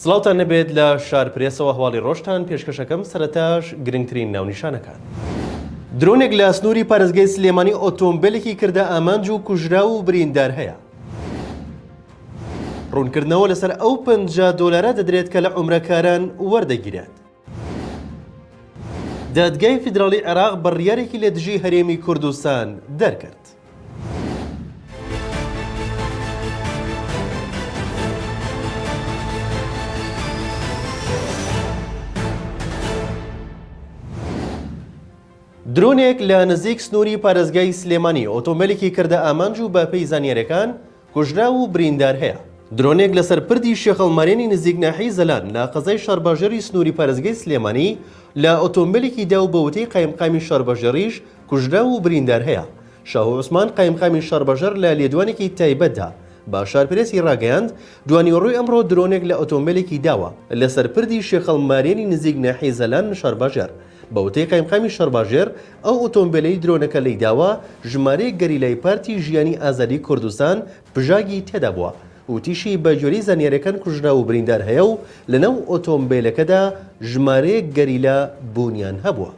سڵاوتان نەبێت لە شارپرێسەوە هەواڵی ڕۆژتان پێشکەشەکەم سەرەتاش گرنگترین ناونیشانەکان. درۆنێک لە سنووری پارێزگای سلێمانی ئۆتۆمبیلێکی کردە ئامانج و کوژرا و بریندار هەیە. ڕوونکردنەوە لەسەر ئەو $50 دەدرێت کە لە عومرەکاران وەردەگیرێت. دادگای فیدراڵی عێراق بڕیارێکی لە دژی هەرێمی کوردستان دەرکرد. درۆنێک لە نزیک سنووری پارێزگای سلێمانی ئۆتۆمبیلێکی کردە ئامانج و بەپێی زانیاریەکان کوژرا و بریندار هەیە. درۆنێک لەسەر پردی شێخەڵمارێنی نزیک ناحی زەلان لە قەزای شارباژێری سنووری پارێزگای سلێمانی لە ئۆتۆمبیلێکی دا و بەوتەی قایمقامی شارباژێریش کوژرا و بریندار هەیە. شاهو عوسمان قایمقامی شارباژێر لە لێدوانێکی تایبەتدا بە شارپرێسی ڕاگەیاند دوانیوەڕۆی ئەمڕۆ درۆنێک لە ئۆتۆمبیلێکی داوە لەسەر پردی شێخەڵمارێنی نزیک ناحی زەلان شارباژێر. بەوتەی قایمقامی شارباژێر ئەو ئۆتۆمبیلەی درۆنەکە لەیداوە ژمارەیەک گەریلای پارتی ژیانی ئازادی کوردستان پژاگی تێدا بووە. وتیشی بەجۆری زانیاریەکان کوژرا و بریندار هەیە و لەنەو ئۆتۆمبیلەکەدا ژمارەیەک گەریلا بوونیان هەبووە.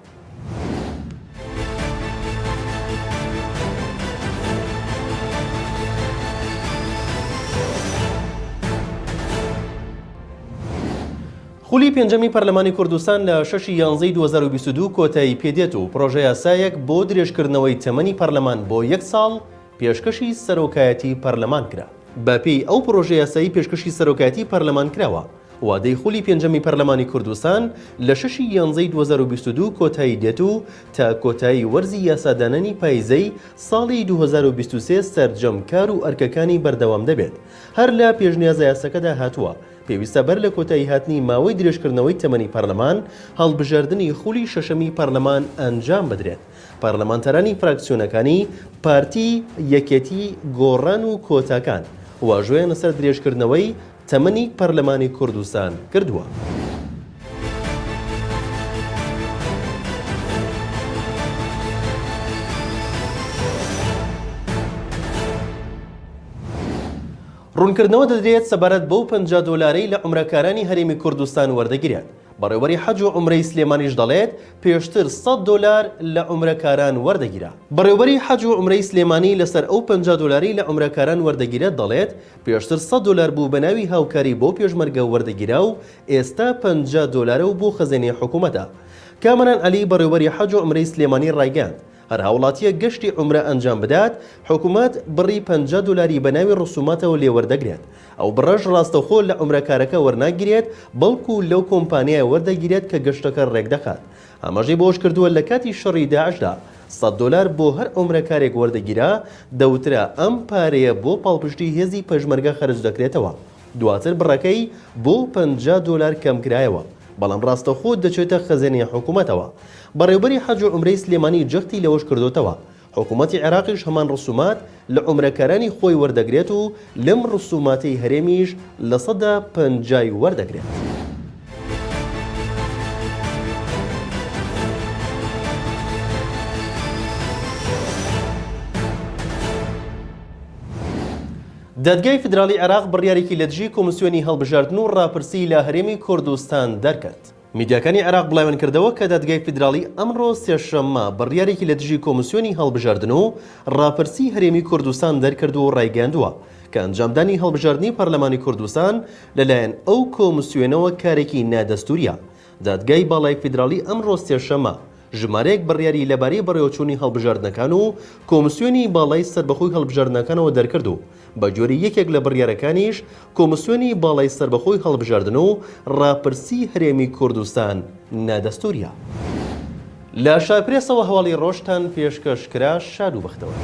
خولی پێنجەمی پەرلەمانی کوردستان لە 6/11/2022 کۆتایی پێدێت و پرۆژە یاسایەک بۆ درێژکردنەوەی تەمەنی پەرلەمان بۆ 1 ساڵ پێشکەشی سەرۆکایەتی پەرلەمان کرا. بەپێی ئەو پرۆژە یاسایی پێشکەشی سەرۆکایەتی پەرلەمان کراوە. وادەی خولی پێنجەمی پەرلەمانی کوردستان لە 6/11/2022 کۆتایی دێت و تا کۆتایی وەرزی یاسادانانی پاییزەی ساڵی 2023 سەرجەمکار و ئەرکەکانی بەردەوام دەبێت. هەر لە پێشنیازە یاسەکەدا هاتووە پێویستە بەر لە کۆتایی هاتنی ماوەی درێژکردنەوەی تەمەنی پەرلەمان هەڵبژاردننی خولی شەشەمی پەرلەمان ئەنجام بدرێت. پەرلەمانتەرانی فراکسیۆنەکانی پارتی یەکێتی گۆڕان و کۆتاکان واژۆیان لەسەر درێژکردنەوەی تەمەنی پەرلەمانی کوردستان کردووە. ڕوونکردنەوە دەدرێت سەبارەت بەو $50 لە عومرەکارانی هەرێمی کوردستان وەردەگیرێت. بەڕێوەری حەج و عومرەی سلێمانیش دەڵێت پێشتر $100 لە عومرەکاران وەردەگیرە. بەڕێوەری حەج و عومرەی سلێمانی لەسەر ئەو $50 لە عومرەکاران وەردەگیرێت دەڵێت پێشتر $100 بوو بە ناوی هاوکاری بۆ پێشمەرگە وەردەگیرا و ئێستا $50 و بۆ خەزینەی حکوومەتە. کامەران عەلی بەڕێوەری حەج و عومرەی سلێمانی ڕایگەاند هەر هاوڵاتیە گەشتی عومرە ئەنجام بدات حکوومەت بڕی $50 بە ناوی ڕسوماتەوە لێوەردەگرێت. ئەو بڕەش ڕاستەخۆ لە عومرەکارەکە وەرناگرێت بەڵکو لەو کۆمپانیایە وەردەگیرێت کە گەشتەکە ڕێک دەکات. ئاماژەی بۆش کردووە لە کاتی شەڕی داعشدا $100 بۆ هەر عومرەکارێک وەردەگیرا دەوترا ئەم پارەیە بۆ پاڵپشتی هێزی پەژمەرگە خەرج دەکرێتەوە. دواتر بڕەکەی بۆ $50 کەمکرایەوە. بەڵام ڕاستەخۆ دەچێتە خەزینەی حکوومەتەوە. بەڕێوەبەری حەج و عومرەی سلێمانی جەختی لەوەش کردوتەوە حکوومەتی عێراقیش هەمان ڕسومات لە عومرەکارانی خۆی وەردەگرێت و لەم ڕسوماتی هەرێمیش لە 150 وەردەگرێت. دادگای فیدراڵی عێراق بڕیارێکی لە دژی کۆمسیۆنی هەڵبژاردن و ڕاپرسی لە هەرێمی کوردستان دەرکرد. میدیاکانی عێراق بڵاوێن کردەوە کە دادگای فیدراڵی ئەمڕۆ سێشەممە بڕیارێکی لە دژی کۆمسیۆنی هەڵبژاردن و ڕاپرسی هەرێمی کوردستان دەرکرد و ڕایگەاندووە کە ئەنجامدانی هەڵبژاردننی پەرلەمانی کوردستان لەلایەن ئەو کۆمسیۆنەوە کارێکی نادەستوریە. دادگای باڵای فیدراڵی ئەمڕۆ سێشەممە ژمارەیەک بڕیاری لەبارەی بەڕێوەچوونی هەڵبژاردنەکان و کۆمسیۆنی باڵای سەربەخۆی هەڵبژاردنەکانەوە دەرکرد و بە جۆری یەکێک لە بڕیارەکانیش کۆمسیۆنی باڵای سەربەخۆی هەڵبژاردن و ڕاپرسی هەرێمی کوردستان نادەستوریە. لە شارپرێسەوە هەواڵی ڕۆژتان پێشکەشکرا شاد و بەختەوە.